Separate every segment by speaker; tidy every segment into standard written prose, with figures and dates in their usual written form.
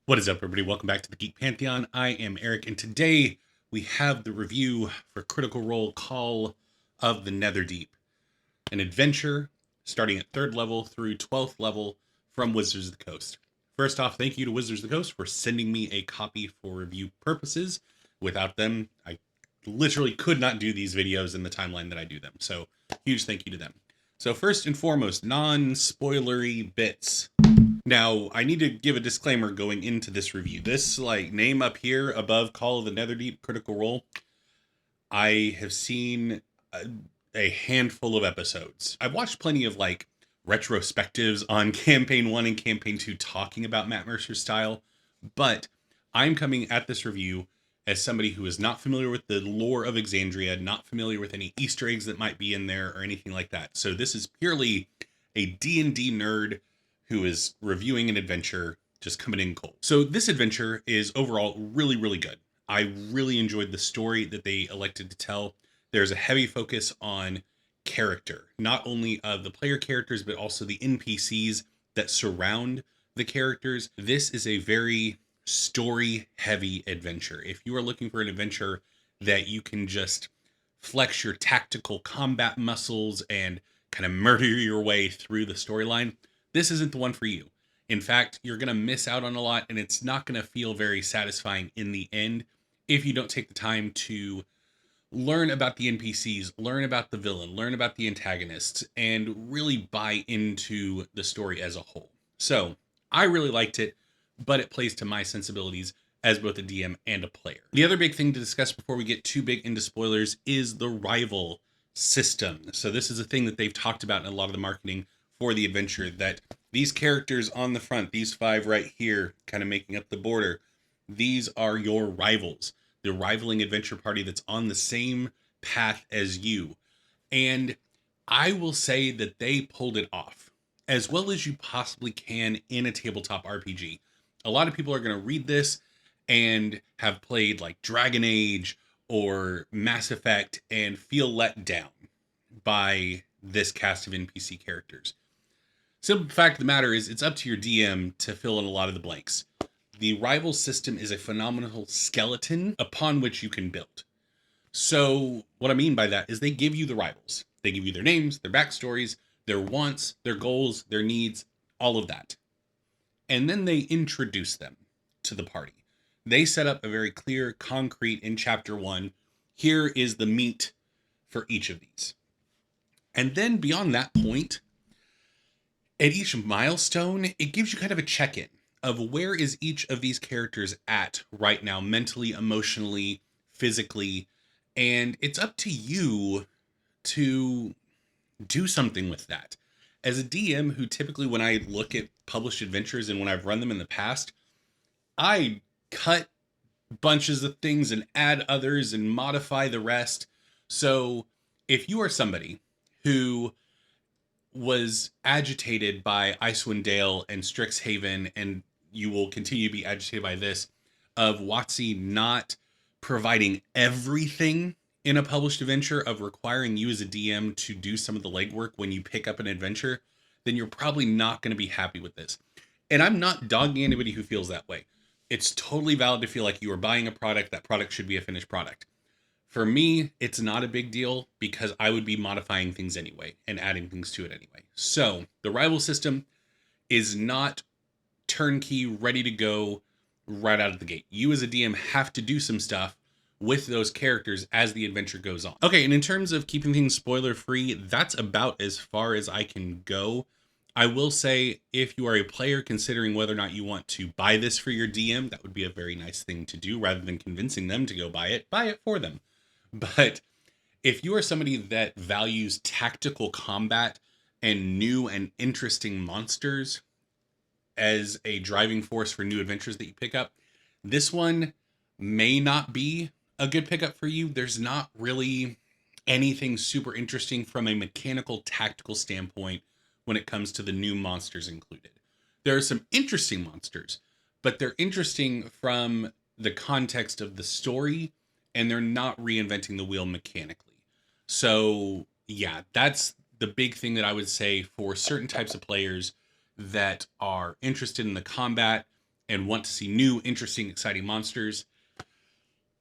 Speaker 1: What is up, everybody? Welcome back to the Geek Pantheon. I am Eric, and today we have the review for Critical Role Call of the Netherdeep, an adventure starting at 3rd level through 12th level from Wizards of the Coast. First off, thank you to Wizards of the Coast for sending me a copy for review purposes. Without them, I literally could not do these videos in the timeline that I do them. So, huge thank you to them. So, first and foremost, non-spoilery bits. Now, I need to give a disclaimer going into this review. This name up here above Call of the Netherdeep Critical Role, I have seen a handful of episodes. I've watched plenty of retrospectives on Campaign 1 and Campaign 2 talking about Matt Mercer's style, but I'm coming at this review as somebody who is not familiar with the lore of Exandria, not familiar with any Easter eggs that might be in there or anything like that. So this is purely a D&D nerd who is reviewing an adventure just coming in cold. So this adventure is overall really, really good. I really enjoyed the story that they elected to tell. There's a heavy focus on character, not only of the player characters, but also the NPCs that surround the characters. This is a very story heavy adventure. If you are looking for an adventure that you can just flex your tactical combat muscles and kind of murder your way through the storyline, this isn't the one for you. In fact, you're going to miss out on a lot, and it's not going to feel very satisfying in the end if you don't take the time to learn about the NPCs, learn about the villain, learn about the antagonists, and really buy into the story as a whole. So, I really liked it, but it plays to my sensibilities as both a DM and a player. The other big thing to discuss before we get too big into spoilers is the rival system. So this is a thing that they've talked about in a lot of the marketing for the adventure, that these characters on the front, these 5 right here, kind of making up the border, these are your rivals, the rivaling adventure party that's on the same path as you. And I will say that they pulled it off as well as you possibly can in a tabletop RPG. A lot of people are going to read this and have played like Dragon Age or Mass Effect and feel let down by this cast of NPC characters. Simple fact of the matter is, it's up to your DM to fill in a lot of the blanks. The rival system is a phenomenal skeleton upon which you can build. So what I mean by that is they give you the rivals. They give you their names, their backstories, their wants, their goals, their needs, all of that. And then they introduce them to the party. They set up a very clear, concrete in chapter 1. Here is the meat for each of these. And then beyond that point, at each milestone, it gives you kind of a check-in of where is each of these characters at right now, mentally, emotionally, physically, and it's up to you to do something with that. As a DM who typically, when I look at published adventures and when I've run them in the past, I cut bunches of things and add others and modify the rest. So if you are somebody who was agitated by Icewind Dale and Strixhaven, and you will continue to be agitated by this, of WotC not providing everything in a published adventure, of requiring you as a DM to do some of the legwork when you pick up an adventure, then you're probably not going to be happy with this. And I'm not dogging anybody who feels that way. It's totally valid to feel like you are buying a product. That product should be a finished product. For me, it's not a big deal because I would be modifying things anyway and adding things to it anyway. So the rival system is not turnkey, ready to go right out of the gate. You as a DM have to do some stuff with those characters as the adventure goes on. Okay, and in terms of keeping things spoiler free, that's about as far as I can go. I will say, if you are a player considering whether or not you want to buy this for your DM, that would be a very nice thing to do. Rather than convincing them to go buy it for them. But if you are somebody that values tactical combat and new and interesting monsters as a driving force for new adventures that you pick up, this one may not be a good pickup for you. There's not really anything super interesting from a mechanical tactical standpoint when it comes to the new monsters included. There are some interesting monsters, but they're interesting from the context of the story, and they're not reinventing the wheel mechanically. So yeah, that's the big thing that I would say for certain types of players that are interested in the combat and want to see new, interesting, exciting monsters,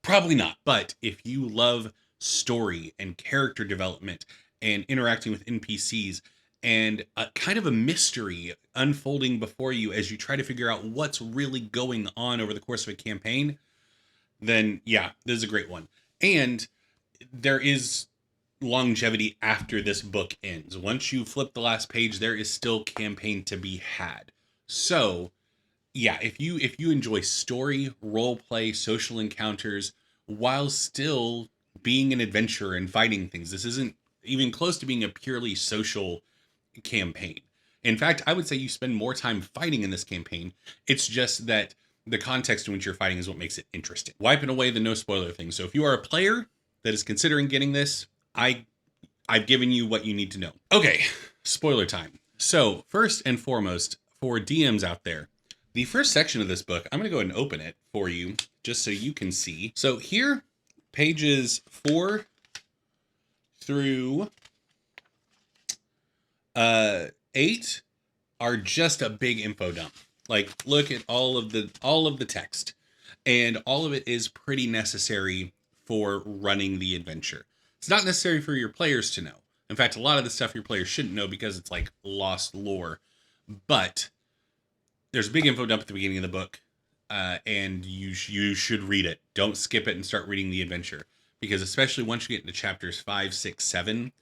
Speaker 1: probably not. But if you love story and character development and interacting with NPCs and a kind of a mystery unfolding before you as you try to figure out what's really going on over the course of a campaign, then yeah, this is a great one. And there is longevity after this book ends. Once you flip the last page, there is still campaign to be had. So yeah, if you enjoy story, role play, social encounters, while still being an adventurer and fighting things, this isn't even close to being a purely social campaign. In fact, I would say you spend more time fighting in this campaign. It's just that the context in which you're fighting is what makes it interesting. Wiping away the no spoiler thing. So if you are a player that is considering getting this, I've given you what you need to know. Okay, spoiler time. So first and foremost, for DMs out there, the first section of this book, I'm going to go ahead and open it for you just so you can see. So here, pages 4 through 8 are just a big info dump. Like, look at all of the text, and all of it is pretty necessary for running the adventure. It's not necessary for your players to know. In fact, a lot of the stuff your players shouldn't know because it's like lost lore. But there's a big info dump at the beginning of the book, and you should read it. Don't skip it and start reading the adventure, because especially once you get into chapters 5, 6, 7,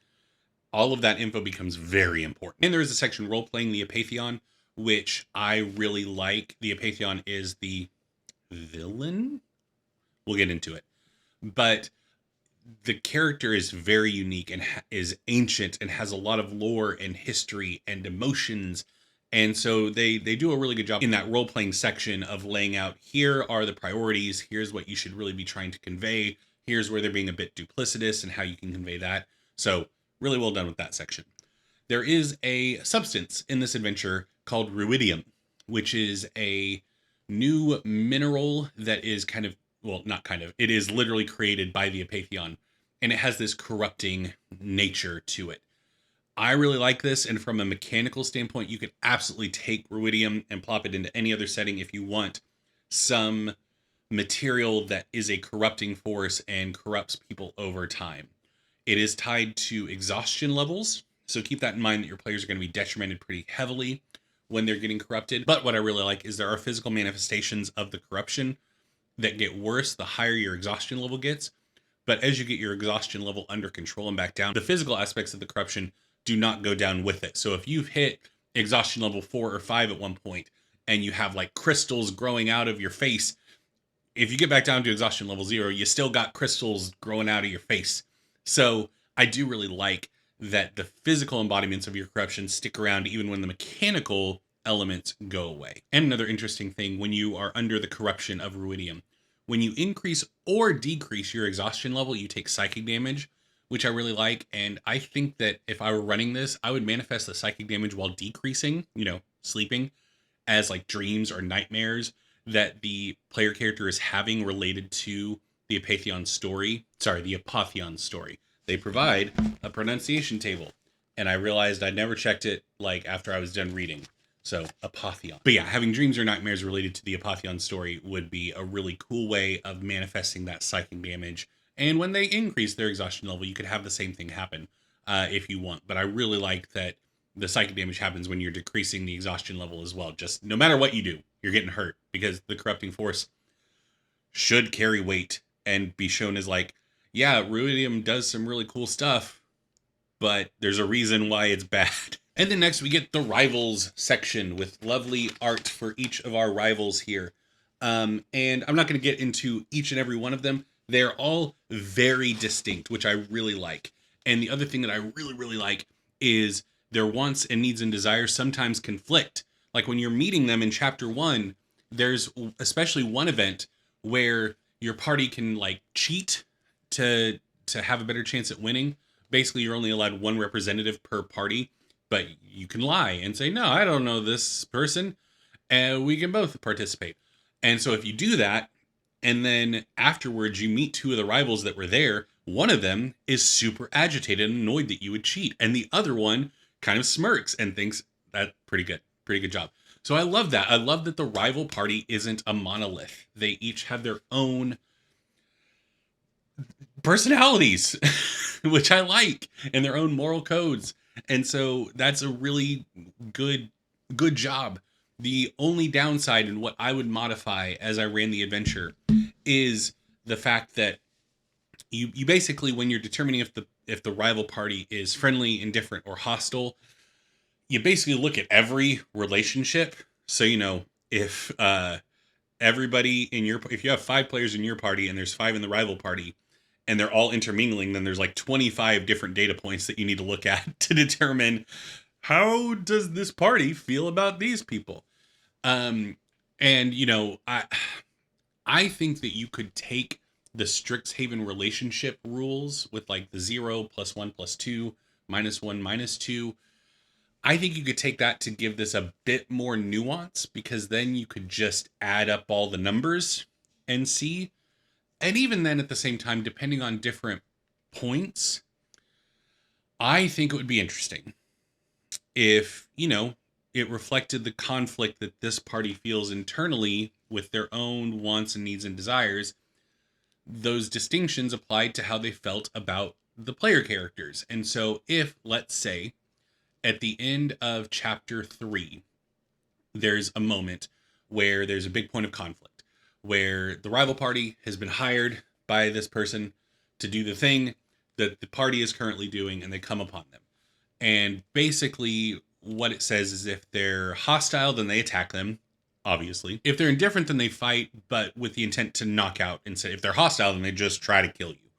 Speaker 1: all of that info becomes very important. And there is a section role-playing the Apatheon, which I really like. The Apatheon is the villain? We'll get into it. But the character is very unique and is ancient and has a lot of lore and history and emotions. And so they do a really good job in that role-playing section of laying out, here are the priorities, here's what you should really be trying to convey, here's where they're being a bit duplicitous and how you can convey that. So really well done with that section. There is a substance in this adventure called ruidium, which is a new mineral that is kind of, well, not kind of, it is literally created by the Apatheon, and it has this corrupting nature to it. I really like this, and from a mechanical standpoint, you could absolutely take ruidium and plop it into any other setting if you want some material that is a corrupting force and corrupts people over time. It is tied to exhaustion levels, so keep that in mind that your players are going to be detrimented pretty heavily when they're getting corrupted. But what I really like is there are physical manifestations of the corruption that get worse the higher your exhaustion level gets. But as you get your exhaustion level under control and back down, the physical aspects of the corruption do not go down with it. So if you've hit exhaustion level 4 or 5 at one point and you have like crystals growing out of your face, if you get back down to exhaustion level 0, you still got crystals growing out of your face. So I do really like that the physical embodiments of your corruption stick around even when the mechanical elements go away. And another interesting thing, when you are under the corruption of ruidium, when you increase or decrease your exhaustion level, you take psychic damage, which I really like. And I think that if I were running this, I would manifest the psychic damage while decreasing, sleeping, as like dreams or nightmares that the player character is having related to the Apatheon story. The Apatheon story. They provide a pronunciation table, and I realized I'd never checked it like after I was done reading. So Apatheon. But yeah, having dreams or nightmares related to the Apatheon story would be a really cool way of manifesting that psychic damage. And when they increase their exhaustion level, you could have the same thing happen if you want. But I really like that the psychic damage happens when you're decreasing the exhaustion level as well. Just no matter what you do, you're getting hurt, because the corrupting force should carry weight and be shown as like, yeah, ruidium does some really cool stuff, but there's a reason why it's bad. And then next we get the rivals section with lovely art for each of our rivals here. And I'm not going to get into each and every one of them. They're all very distinct, which I really like. And the other thing that I really, really like is their wants and needs and desires sometimes conflict. Like when you're meeting them in chapter 1, there's especially one event where your party can like cheat to have a better chance at winning. Basically, you're only allowed one representative per party, but you can lie and say, no, I don't know this person, and we can both participate. And so if you do that, and then afterwards you meet two of the rivals that were there, one of them is super agitated and annoyed that you would cheat, and the other one kind of smirks and thinks, that's pretty good job. So I love that. I love that the rival party isn't a monolith. They each have their own personalities, which I like, and their own moral codes. And so that's a really good good job. The only downside and what I would modify as I ran the adventure is the fact that you basically, when you're determining if the rival party is friendly, indifferent, or hostile, you basically look at every relationship. So if everybody in your if you have 5 players in your party and there's 5 in the rival party and they're all intermingling, then there's like 25 different data points that you need to look at to determine how does this party feel about these people. And I think that you could take the Strixhaven relationship rules with like the 0 +1 +2 -1 -2. I think you could take that to give this a bit more nuance, because then you could just add up all the numbers and see. And even then, at the same time, depending on different points, I think it would be interesting if, it reflected the conflict that this party feels internally with their own wants and needs and desires. Those distinctions applied to how they felt about the player characters. And so if, let's say, at the end of chapter 3, there's a moment where there's a big point of conflict, where the rival party has been hired by this person to do the thing that the party is currently doing, and they come upon them. And basically what it says is if they're hostile, then they attack them, obviously. If they're indifferent, then they fight, but with the intent to knock out. And so if they're hostile, then they just try to kill you.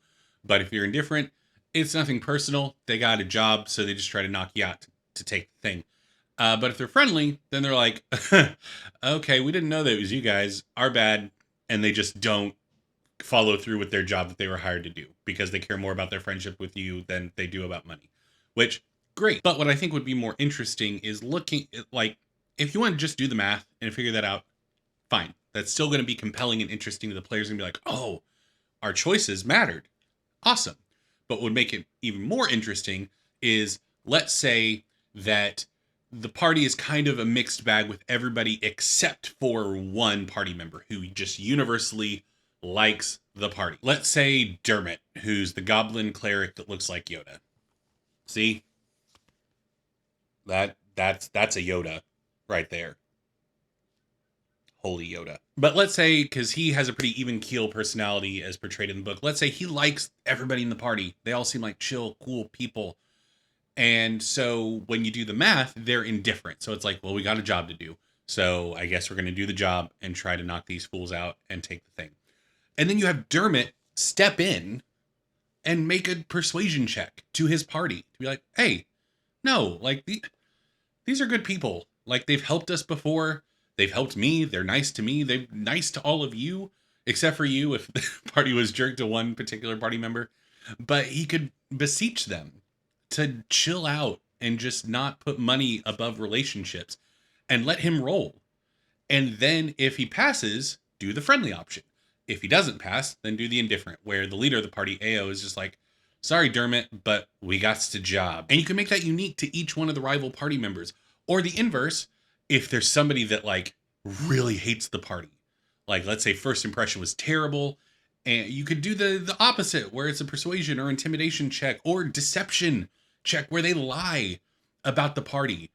Speaker 1: But if you're indifferent, it's nothing personal. They got a job, so they just try to knock you out to take the thing. But if they're friendly, then they're like, okay, we didn't know that it was you guys. Our bad. And they just don't follow through with their job that they were hired to do, because they care more about their friendship with you than they do about money. Which, great. But what I think would be more interesting is looking at, like, if you want to just do the math and figure that out, fine. That's still going to be compelling and interesting to the players, and be like, oh, our choices mattered. Awesome. But what would make it even more interesting is, let's say that the party is kind of a mixed bag with everybody except for one party member who just universally likes the party. Let's say Dermot, who's the goblin cleric that looks like Yoda. See? That's a Yoda right there. Holy Yoda. But let's say, because he has a pretty even keel personality as portrayed in the book, let's say he likes everybody in the party. They all seem like chill, cool people. And so when you do the math, they're indifferent. So it's like, well, we got a job to do. So I guess we're going to do the job and try to knock these fools out and take the thing. And then you have Dermot step in and make a persuasion check to his party to be like, hey, no, like these are good people. Like, they've helped us before. They've helped me. They're nice to me. They're nice to all of you, except for you if the party was jerked to one particular party member. But he could beseech them to chill out and just not put money above relationships and let him roll. And then if he passes, do the friendly option. If he doesn't pass, then do the indifferent, where the leader of the party, AO, is just like, sorry, Dermot, but we got the job. And you can make that unique to each one of the rival party members. Or the inverse, if there's somebody that like really hates the party. Like, let's say first impression was terrible, and you could do the opposite, where it's a persuasion or intimidation check or deception check where they lie about the party.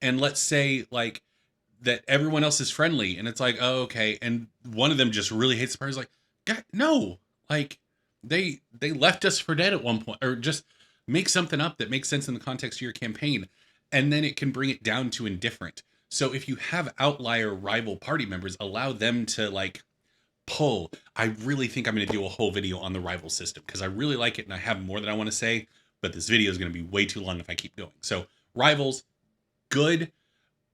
Speaker 1: And let's say like that everyone else is friendly, and it's like, oh, okay. And one of them just really hates the party. It's like, God, no, like they left us for dead at one point, or just make something up that makes sense in the context of your campaign. And then it can bring it down to indifferent. So if you have outlier rival party members, allow them to like pull. I really think I'm going to do a whole video on the rival system, because I really like it and I have more that I want to say, but this video is going to be way too long if I keep going. So rivals, good,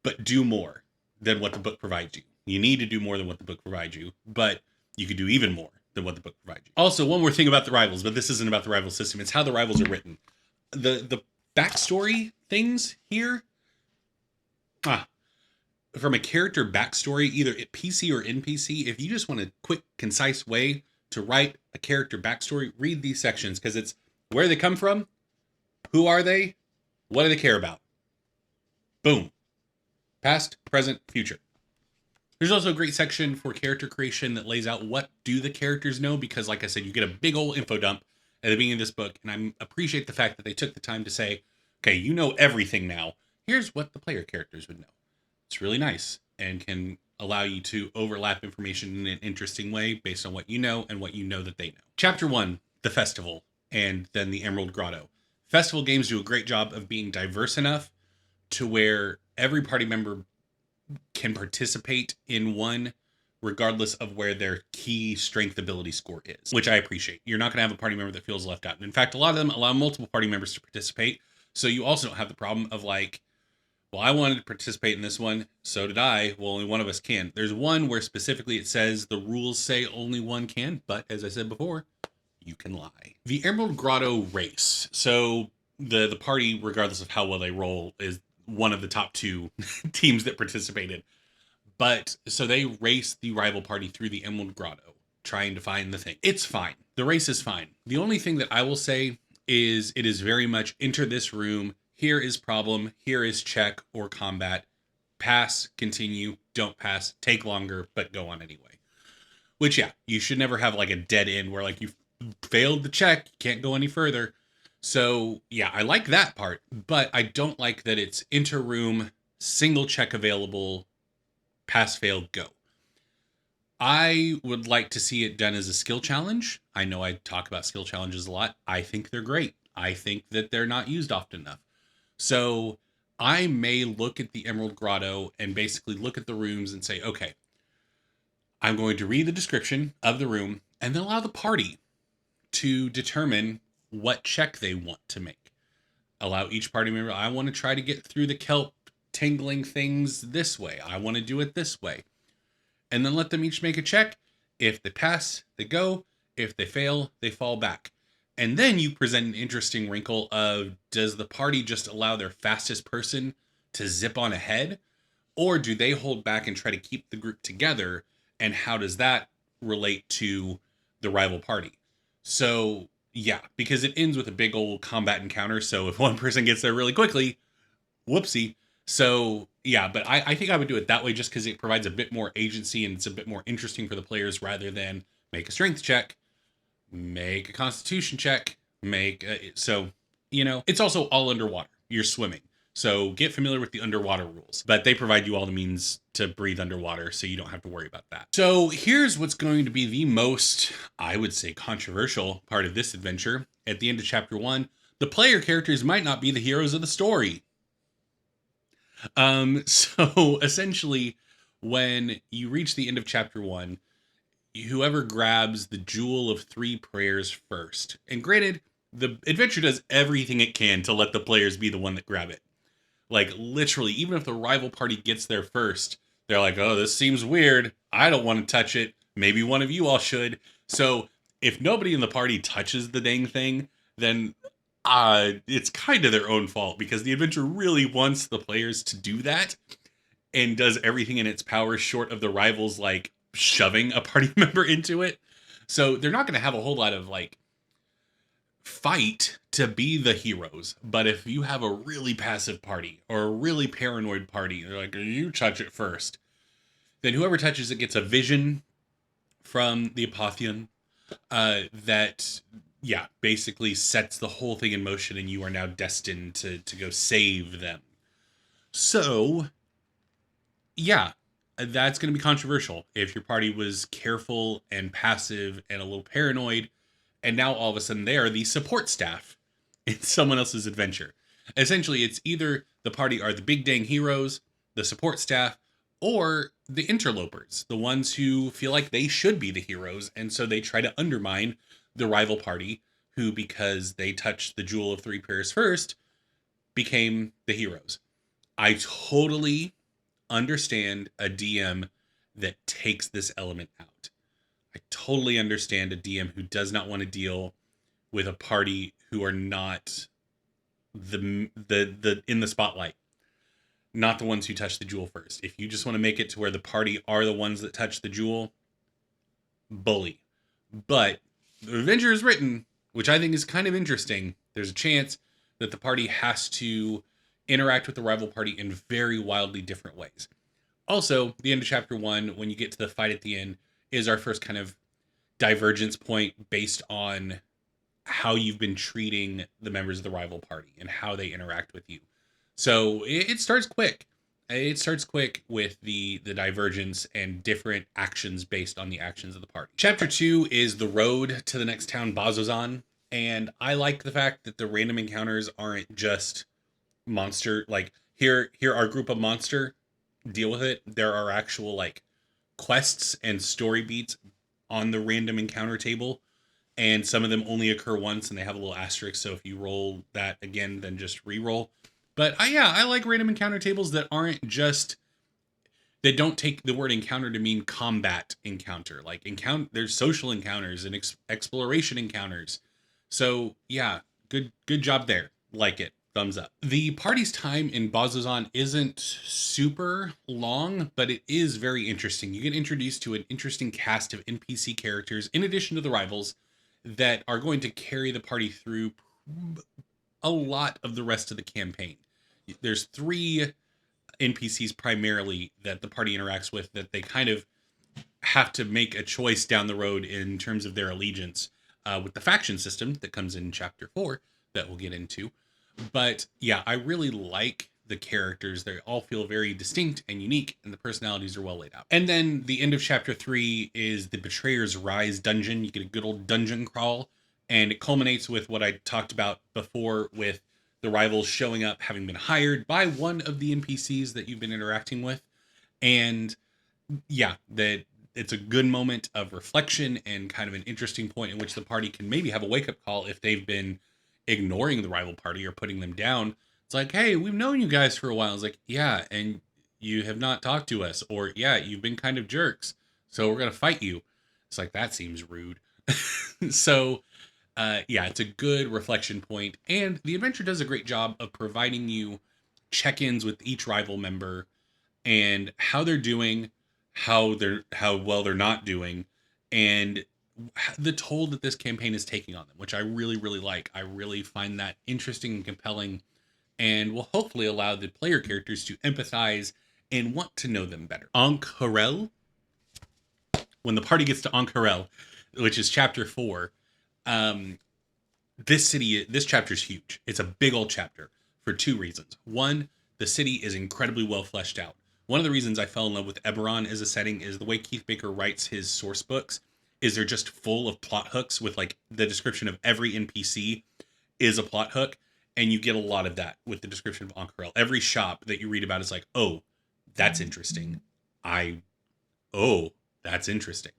Speaker 1: but do more than what the book provides you. You need to do more than what the book provides you, but you could do even more than what the book provides you. Also, one more thing about the rivals, but this isn't about the rival system. It's how the rivals are written. The backstory things here, from a character backstory, either at PC or NPC, if you just want a quick, concise way to write a character backstory, read these sections, because it's where they come from, who are they, what do they care about? Boom. Past, present, future. There's also a great section for character creation that lays out what do the characters know, because like I said, you get a big old info dump at the beginning of this book, and I appreciate the fact that they took the time to say, okay, you know everything now. Here's what the player characters would know. It's really nice and can allow you to overlap information in an interesting way based on what you know and what you know that they know. Chapter 1, the festival, and then the Emerald Grotto. Festival games do a great job of being diverse enough to where every party member can participate in one regardless of where their key strength ability score is, which I appreciate. You're not going to have a party member that feels left out. And in fact, a lot of them allow multiple party members to participate. So you also don't have the problem of like, well, I wanted to participate in this one, so did I. Well, only one of us can. There's one where specifically it says the rules say only one can, but as I said before, you can lie. The Emerald Grotto race. So the party, regardless of how well they roll, is one of the top two teams that participated. But so they race the rival party through the Emerald Grotto, trying to find the thing. It's fine. The race is fine. The only thing that I will say is it is very much enter this room. Here is problem. Here is check or combat. Pass, continue, don't pass, take longer, but go on anyway. Which, yeah, you should never have like a dead end where like you failed the check, you can't go any further. So, yeah, I like that part, but I don't like that it's inter-room, single check available, pass, fail, go. I would like to see it done as a skill challenge. I know I talk about skill challenges a lot. I think they're great. I think that they're not used often enough. So I may look at the Emerald Grotto and basically look at the rooms and say, okay, I'm going to read the description of the room and then allow the party to determine what check they want to make. Allow each party member, I want to try to get through the kelp tingling things this way. I want to do it this way. And then let them each make a check. If they pass, they go. If they fail, they fall back. And then you present an interesting wrinkle of, does the party just allow their fastest person to zip on ahead? Or do they hold back and try to keep the group together? And how does that relate to the rival party? So, yeah, because it ends with a big old combat encounter. So if one person gets there really quickly, whoopsie. So, yeah, but I think I would do it that way just because it provides a bit more agency and it's a bit more interesting for the players rather than make a strength check, make a constitution check, so, you know, it's also all underwater. You're swimming. So get familiar with the underwater rules, but they provide you all the means to breathe underwater, so you don't have to worry about that. So here's what's going to be the most, I would say, controversial part of this adventure. At the end of chapter 1, the player characters might not be the heroes of the story. So essentially, when you reach the end of chapter 1, whoever grabs the Jewel of Three Prayers first, and granted, the adventure does everything it can to let the players be the one that grab it. Like, literally, even if the rival party gets there first, they're like, oh, this seems weird. I don't want to touch it. Maybe one of you all should. So, if nobody in the party touches the dang thing, then it's kind of their own fault, because the adventure really wants the players to do that and does everything in its power short of the rivals, like, shoving a party member into it. So, they're not going to have a whole lot of, like, fight to be the heroes. But if you have a really passive party or a really paranoid party, they're like, you touch it first, then whoever touches it gets a vision from the Apotheon that, yeah, basically sets the whole thing in motion, and you are now destined to go save them. So, yeah, that's going to be controversial if your party was careful and passive and a little paranoid, and now all of a sudden they are the support staff in someone else's adventure. Essentially, it's either the party are the big dang heroes, the support staff, or the interlopers, the ones who feel like they should be the heroes, and so they try to undermine the rival party, who, because they touched the Jewel of Three Prayers first, became the heroes. I totally understand a DM that takes this element out. I totally understand a DM who does not want to deal with a party who are not the in the spotlight, not the ones who touch the jewel first. If you just want to make it to where the party are the ones that touch the jewel, bully. But the adventure is written, which I think is kind of interesting. There's a chance that the party has to interact with the rival party in very wildly different ways. Also, the end of chapter 1, when you get to the fight at the end, is our first kind of divergence point based on how you've been treating the members of the rival party and how they interact with you. So it starts quick. It starts quick with the divergence and different actions based on the actions of the party. Chapter 2 is the road to the next town, Bazzoxan, and I like the fact that the random encounters aren't just monster, like here are a group of monster, deal with it. There are actual like quests and story beats on the random encounter table, and some of them only occur once and they have a little asterisk, so if you roll that again, then just re-roll. But I like random encounter tables that aren't just, that don't take the word encounter to mean combat encounter. Like encounter, there's social encounters and exploration encounters. So yeah, good job there. Like it. Thumbs up. The party's time in Bazzoxan isn't super long, but it is very interesting. You get introduced to an interesting cast of NPC characters in addition to the rivals that are going to carry the party through a lot of the rest of the campaign. There's 3 NPCs primarily that the party interacts with that they kind of have to make a choice down the road in terms of their allegiance, with the faction system that comes in chapter 4 that we'll get into. But yeah, I really like the characters. They all feel very distinct and unique, and the personalities are well laid out. And then the end of chapter 3 is the Betrayer's Rise dungeon. You get a good old dungeon crawl, and it culminates with what I talked about before, with the rivals showing up, having been hired by one of the NPCs that you've been interacting with. And yeah, that it's a good moment of reflection and kind of an interesting point in which the party can maybe have a wake-up call if they've been ignoring the rival party or putting them down. It's like, hey, we've known you guys for a while. It's like, yeah, and you have not talked to us, or yeah, you've been kind of jerks, so we're gonna fight you. It's like, that seems rude. So yeah, it's a good reflection point, and the adventure does a great job of providing you check-ins with each rival member and how they're doing, how well they're not doing, and the toll that this campaign is taking on them, which I really like. I really find that interesting and compelling, and will hopefully allow the player characters to empathize and want to know them better. Ankh-Harel, when the party gets to Ankh-Harel, which is chapter 4, this chapter is huge. It's a big old chapter for 2 reasons. One, the city is incredibly well fleshed out. One of the reasons I fell in love with Eberron as a setting is the way Keith Baker writes his source books is they're just full of plot hooks, with like the description of every NPC is a plot hook. And you get a lot of that with the description of Ankh-Harel. Every shop that you read about is like, oh, that's interesting. Oh, that's interesting.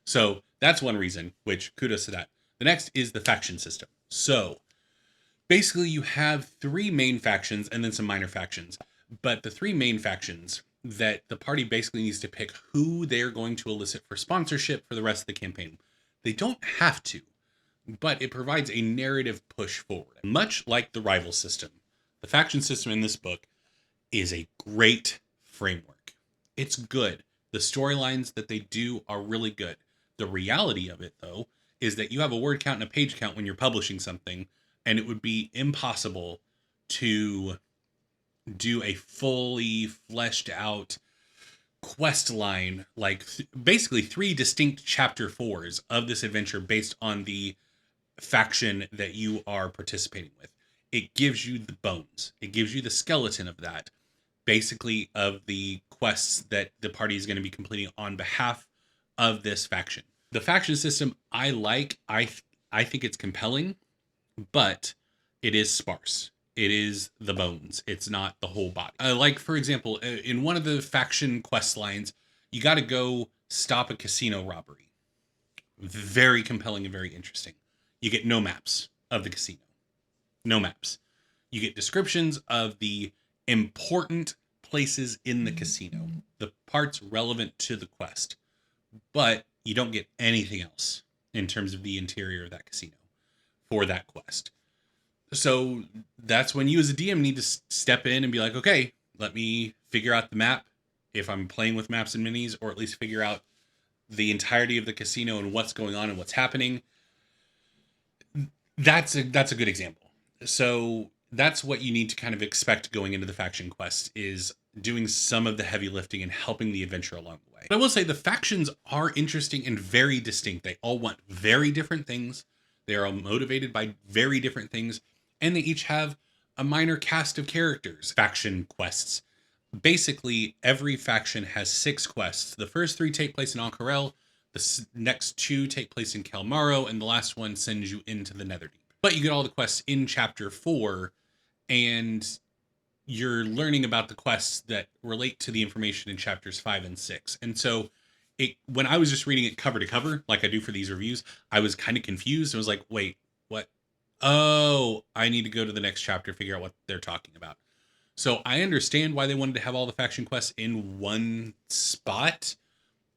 Speaker 1: So that's one reason, which kudos to that. The next is the faction system. So basically you have 3 main factions and then some minor factions. But the 3 main factions that the party basically needs to pick who they're going to elicit for sponsorship for the rest of the campaign. They don't have to, but it provides a narrative push forward. Much like the rival system, the faction system in this book is a great framework. It's good. The storylines that they do are really good. The reality of it, though, is that you have a word count and a page count when you're publishing something, and it would be impossible to do a fully fleshed out quest line, like basically 3 distinct chapter 4s of this adventure based on the faction that you are participating with. It gives you the bones. It gives you the skeleton of that, basically, of the quests that the party is going to be completing on behalf of this faction. The faction system I like. I think it's compelling, but it is sparse. It is the bones. It's not the whole body. Like, for example, in one of the faction quest lines, you got to go stop a casino robbery. Very compelling and very interesting. You get no maps of the casino. No maps. You get descriptions of the important places in the casino, the parts relevant to the quest, but you don't get anything else in terms of the interior of that casino for that quest. So that's when you as a DM need to step in and be like, okay, let me figure out the map, if I'm playing with maps and minis, or at least figure out the entirety of the casino and what's going on and what's happening. That's a good example. So that's what you need to kind of expect going into the faction quest, is doing some of the heavy lifting and helping the adventure along the way. But I will say the factions are interesting and very distinct. They all want very different things. They are all motivated by very different things, and they each have a minor cast of characters. Faction quests. Basically, every faction has 6 quests. The first 3 take place in Ank'Harel, the next 2 take place in Kelmaro, and the last one sends you into the Netherdeep. But you get all the quests in Chapter 4, and you're learning about the quests that relate to the information in chapters 5 and 6. And so when I was just reading it cover to cover, like I do for these reviews, I was kind of confused. I was like, wait, what? Oh, I need to go to the next chapter, figure out what they're talking about. So I understand why they wanted to have all the faction quests in one spot,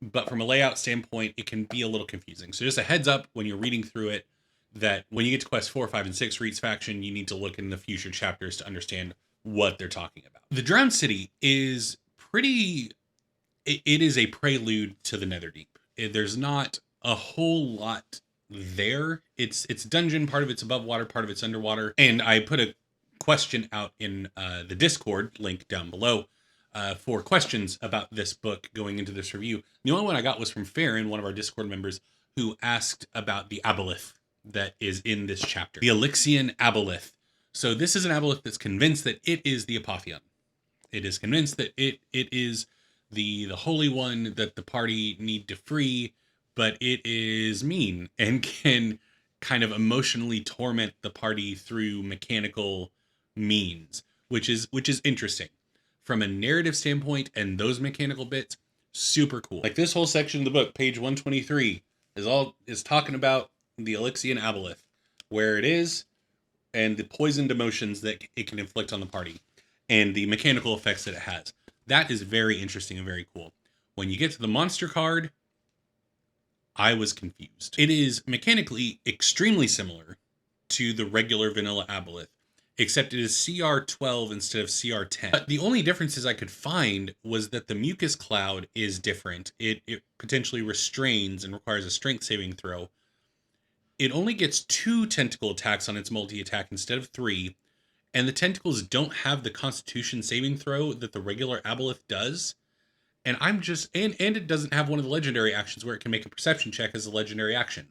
Speaker 1: but from a layout standpoint, it can be a little confusing. So just a heads up when you're reading through it, that when you get to quest 4, 5, and 6 for each faction, you need to look in the future chapters to understand what they're talking about. The Drowned City is pretty... It is a prelude to the Netherdeep. There's not a whole lot there. It's dungeon, part of it's above water, part of it's underwater. And I put a question out in the Discord, link down below, for questions about this book going into this review. The only one I got was from Farron, one of our Discord members, who asked about the aboleth that is in this chapter. The Elixian aboleth. So this is an aboleth that's convinced that it is the Apotheon. It is convinced that it is the holy one that the party need to free, but it is mean and can kind of emotionally torment the party through mechanical means, which is interesting. From a narrative standpoint and those mechanical bits, super cool. Like this whole section of the book, page 123, is talking about the Elixian aboleth, where it is, and the poisoned emotions that it can inflict on the party, and the mechanical effects that it has. That is very interesting and very cool. When you get to the monster card, I was confused. It is mechanically extremely similar to the regular vanilla aboleth, except it is CR 12 instead of CR 10. But the only differences I could find was that the mucus cloud is different. It potentially restrains and requires a strength saving throw. It only gets 2 tentacle attacks on its multi-attack instead of 3, and the tentacles don't have the constitution saving throw that the regular aboleth does. And I'm just, and it doesn't have one of the legendary actions where it can make a perception check as a legendary action.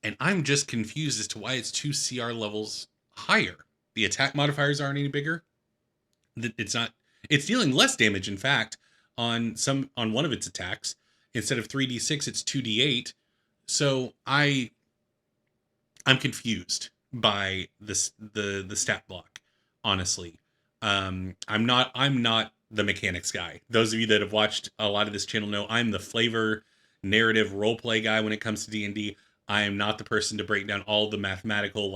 Speaker 1: And I'm just confused as to why it's 2 CR levels higher. The attack modifiers aren't any bigger. It's dealing less damage, in fact, on one of its attacks. Instead of 3d6, it's 2d8. So I'm confused by the stat block, honestly. I'm not the mechanics guy. Those of you that have watched a lot of this channel know I'm the flavor narrative roleplay guy when it comes to D&D. I am not the person to break down all the mathematical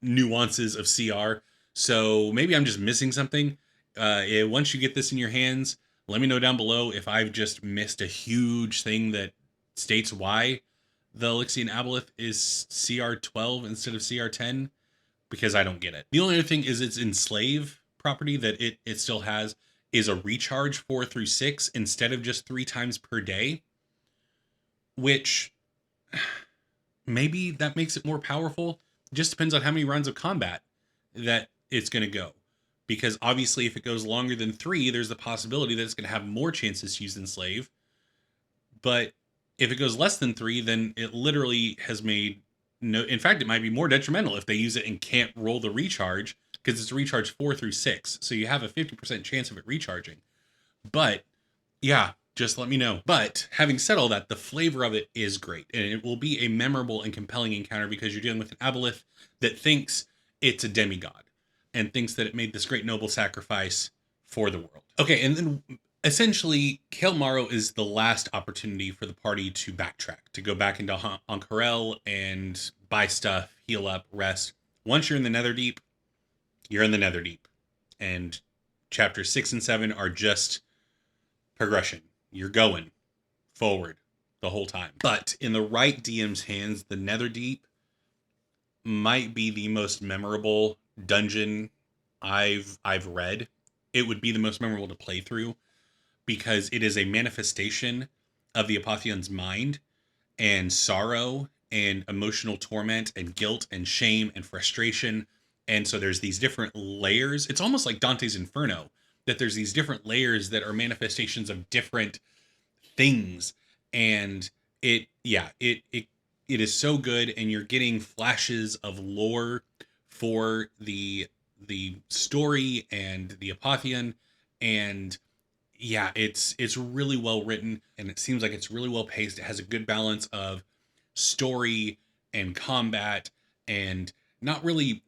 Speaker 1: nuances of CR. So maybe I'm just missing something. Once you get this in your hands, let me know down below if I've just missed a huge thing that states why the Elixian aboleth is CR 12 instead of CR 10, because I don't get it. The only other thing is its enslave property that it still has is a recharge 4 through 6 instead of just 3 times per day, which maybe that makes it more powerful. It just depends on how many rounds of combat that it's going to go. Because obviously if it goes longer than 3, there's the possibility that it's going to have more chances to use enslave. But if it goes less than 3, then it literally has made no... In fact, it might be more detrimental if they use it and can't roll the recharge, because it's recharge 4 through 6. So you have a 50% chance of it recharging. But yeah, just let me know. But having said all that, the flavor of it is great. And it will be a memorable and compelling encounter because you're dealing with an aboleth that thinks it's a demigod and thinks that it made this great noble sacrifice for the world. Okay, and then essentially, Kelmaro is the last opportunity for the party to backtrack, to go back into Ank'Harel and buy stuff, heal up, rest. Once you're in the Netherdeep, you're in the Netherdeep. And chapters 6 and 7 are just progression. You're going forward the whole time. But in the right DM's hands, the Netherdeep might be the most memorable dungeon I've read. It would be the most memorable to play through because it is a manifestation of the Apotheon's mind and sorrow and emotional torment and guilt and shame and frustration And so there's these different layers. It's almost like Dante's Inferno, that there's these different layers that are manifestations of different things. And it is so good, and you're getting flashes of lore for the story and the Apotheon. And yeah, it's really well written, and it seems like it's really well paced. It has a good balance of story and combat, and not really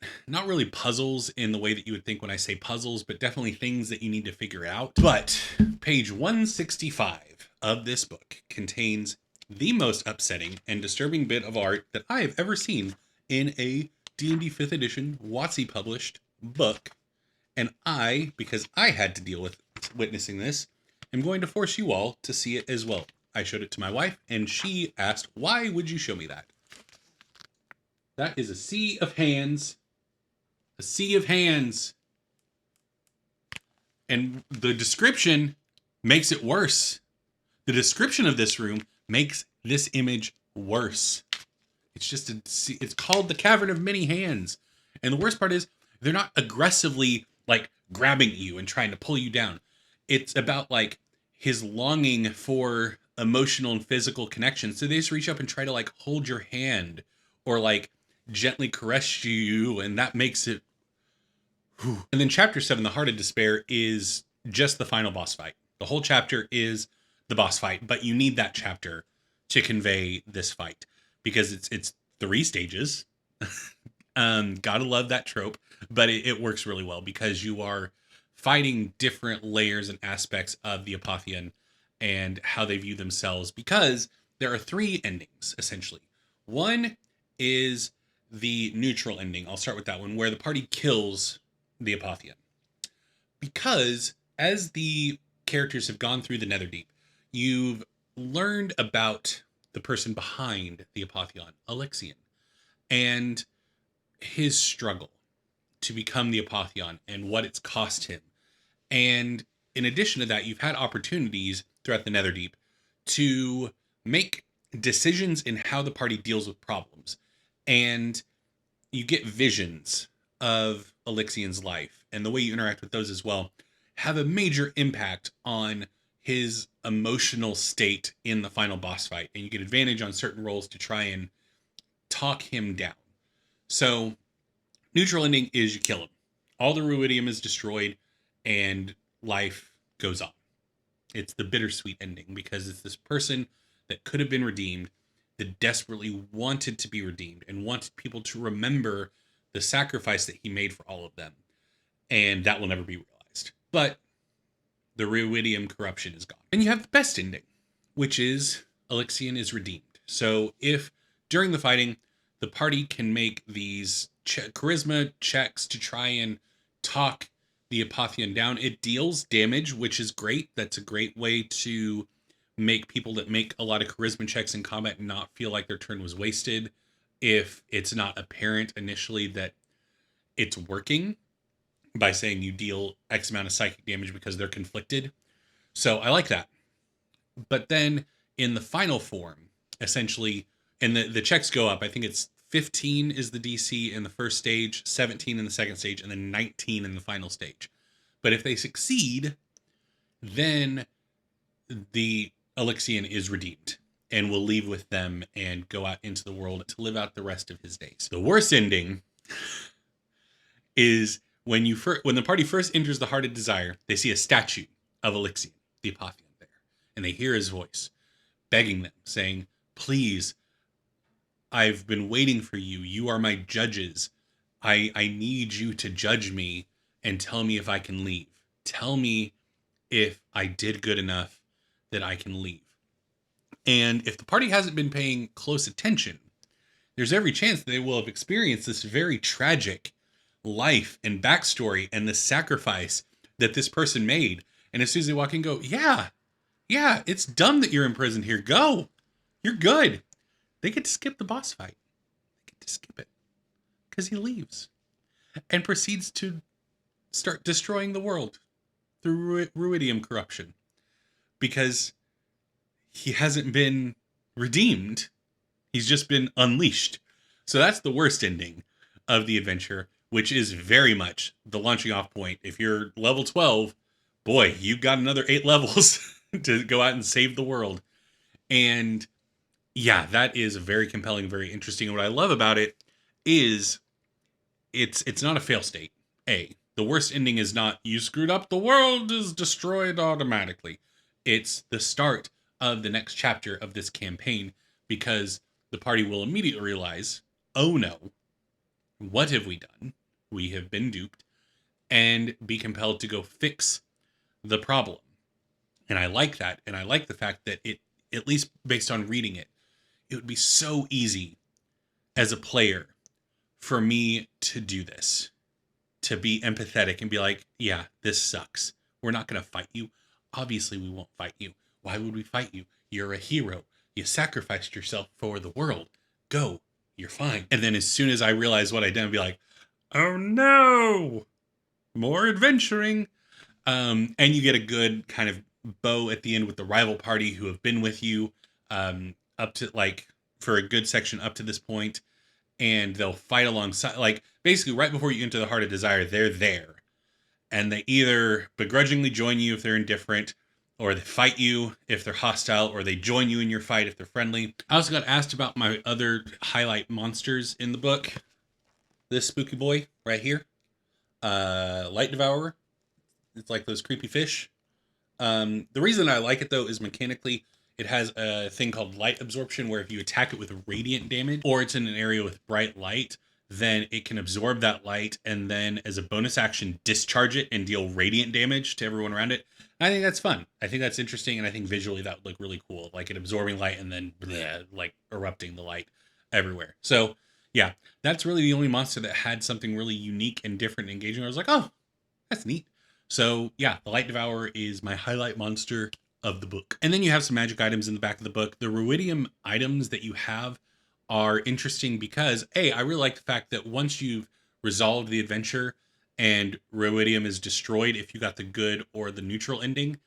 Speaker 1: puzzles in the way that you would think when I say puzzles, but definitely things that you need to figure out. But page 165 of this book contains the most upsetting and disturbing bit of art that I have ever seen in a D&D 5th edition WotC published book. And I, because I had to deal with witnessing this, am going to force you all to see it as well. I showed it to my wife, and she asked, "Why would you show me that?" That is a sea of hands. A sea of hands. And the description makes it worse. The description of this room makes this image worse. It's called the Cavern of Many Hands. And the worst part is, they're not aggressively like grabbing you and trying to pull you down. It's about like his longing for emotional and physical connection. So they just reach up and try to like hold your hand or like gently caress you, and that makes it. Whew. And then chapter 7, The Heart of Despair, is just the final boss fight. The whole chapter is the boss fight, but you need that chapter to convey this fight because it's 3 stages. Gotta love that trope, but it works really well because you are fighting different layers and aspects of the Apotheon and how they view themselves, because there are 3 endings essentially. One is the neutral ending. I'll start with that one, where the party kills the Apotheon, because as the characters have gone through the Netherdeep, you've learned about the person behind the Apotheon, Alexian, and his struggle to become the Apotheon and what it's cost him. And in addition to that, you've had opportunities throughout the Netherdeep to make decisions in how the party deals with problems. And you get visions of Alexian's life, and the way you interact with those as well have a major impact on his emotional state in the final boss fight. And you get advantage on certain rolls to try and talk him down. So neutral ending is you kill him. All the ruidium is destroyed and life goes on. It's the bittersweet ending because it's this person that could have been redeemed, that desperately wanted to be redeemed and wanted people to remember the sacrifice that he made for all of them. And that will never be realized. But the ruidium corruption is gone. And you have the best ending, which is Alexian is redeemed. So if during the fighting, the party can make these charisma checks to try and talk the Apotheon down, it deals damage, which is great. That's a great way to make people that make a lot of charisma checks in combat not feel like their turn was wasted if it's not apparent initially that it's working, by saying you deal X amount of psychic damage because they're conflicted. So I like that. But then in the final form, essentially, and the checks go up. I think it's 15 is the DC in the first stage, 17 in the second stage, and then 19 in the final stage. But if they succeed, then the Alexian is redeemed and will leave with them and go out into the world to live out the rest of his days. The worst ending is when the party first enters the Heart of Desire, they see a statue of Alexian, the Apotheon, there, and they hear his voice begging them, saying, "Please, I've been waiting for you. You are my judges. I need you to judge me and tell me if I can leave. Tell me if I did good enough that I can leave." And if the party hasn't been paying close attention, there's every chance that they will have experienced this very tragic life and backstory and the sacrifice that this person made. And as soon as they walk in, go, yeah, it's dumb that you're imprisoned here. Go. You're good. They get to skip the boss fight. They get to skip it because he leaves and proceeds to start destroying the world through ruidium corruption because he hasn't been redeemed. He's just been unleashed. So that's the worst ending of the adventure. which is very much the launching off point. If you're level 12, boy, you've got another 8 levels to go out and save the world. And yeah, that is very compelling, very interesting. And what I love about it is it's not a fail state. The worst ending is not you screwed up, the world is destroyed automatically. It's the start of the next chapter of this campaign, because the party will immediately realize, oh no, what have we done? We have been duped, and be compelled to go fix the problem. And I like that. And I like the fact that it, at least based on reading it, it would be so easy as a player for me to do this, to be empathetic and be like, yeah, this sucks. We're not going to fight you. Obviously, we won't fight you. Why would we fight you? You're a hero. You sacrificed yourself for the world. Go. You're fine. And then as soon as I realize what I did, I'd be like, oh no, more adventuring. And you get a good kind of bow at the end with the rival party who have been with you up to, like, for a good section up to this point. And they'll fight alongside, like, basically right before you enter the Heart of Desire, they're there. And they either begrudgingly join you if they're indifferent, or they fight you if they're hostile, or they join you in your fight if they're friendly. I also got asked about my other highlight monsters in the book. This spooky boy right here, Light Devourer. It's like those creepy fish. The reason I like it, though, is mechanically, it has a thing called light absorption, where if you attack it with radiant damage, or it's in an area with bright light, then it can absorb that light and then, as a bonus action, discharge it and deal radiant damage to everyone around it. And I think that's fun. I think that's interesting, and I think visually that would look really cool, like it absorbing light and then like erupting the light everywhere. So yeah, that's really the only monster that had something really unique and different and engaging. I was like, oh, that's neat. So yeah, the Light Devourer is my highlight monster of the book. And then you have some magic items in the back of the book. The Ruidium items that you have are interesting because, I really like the fact that once you've resolved the adventure and Ruidium is destroyed, if you got the good or the neutral ending,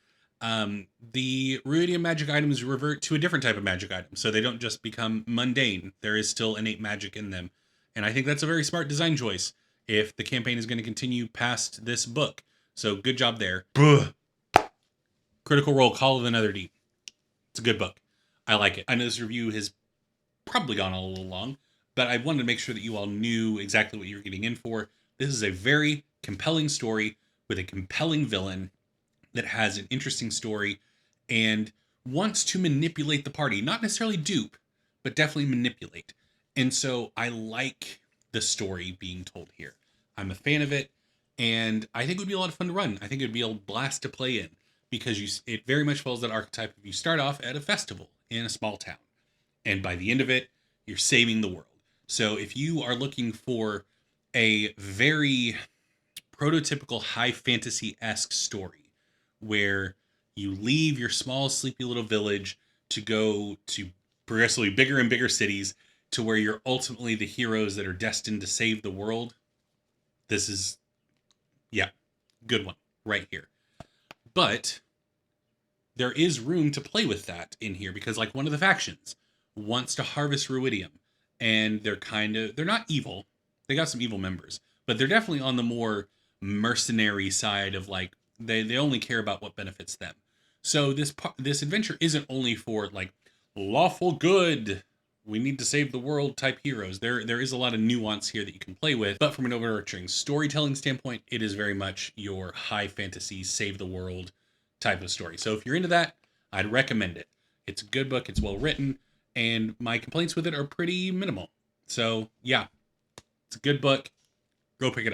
Speaker 1: the Ruidium magic items revert to a different type of magic item. So they don't just become mundane. There is still innate magic in them. And I think that's a very smart design choice if the campaign is going to continue past this book. So good job there. Critical Role, Call of the Netherdeep. It's a good book. I like it. I know this review has probably gone a little long, but I wanted to make sure that you all knew exactly what you were getting in for. This is a very compelling story with a compelling villain that has an interesting story and wants to manipulate the party. Not necessarily dupe, but definitely manipulate. And so I like the story being told here. I'm a fan of it, and I think it would be a lot of fun to run. I think it would be a blast to play in, because it very much follows that archetype of you start off at a festival in a small town, and by the end of it, you're saving the world. So if you are looking for a very prototypical high fantasy-esque story where you leave your small, sleepy little village to go to progressively bigger and bigger cities to where you're ultimately the heroes that are destined to save the world, this is, yeah, good one right here. But there is room to play with that in here, because like one of the factions wants to harvest Ruidium, and they're not evil. They got some evil members, but they're definitely on the more mercenary side of, like, they only care about what benefits them. So this adventure isn't only for, like, lawful good, we need to save the world type heroes. There is a lot of nuance here that you can play with, but from an overarching storytelling standpoint, it is very much your high fantasy save the world type of story. So if you're into that, I'd recommend it. It's a good book, it's well written, and my complaints with it are pretty minimal. So yeah, it's a good book. Go pick it up.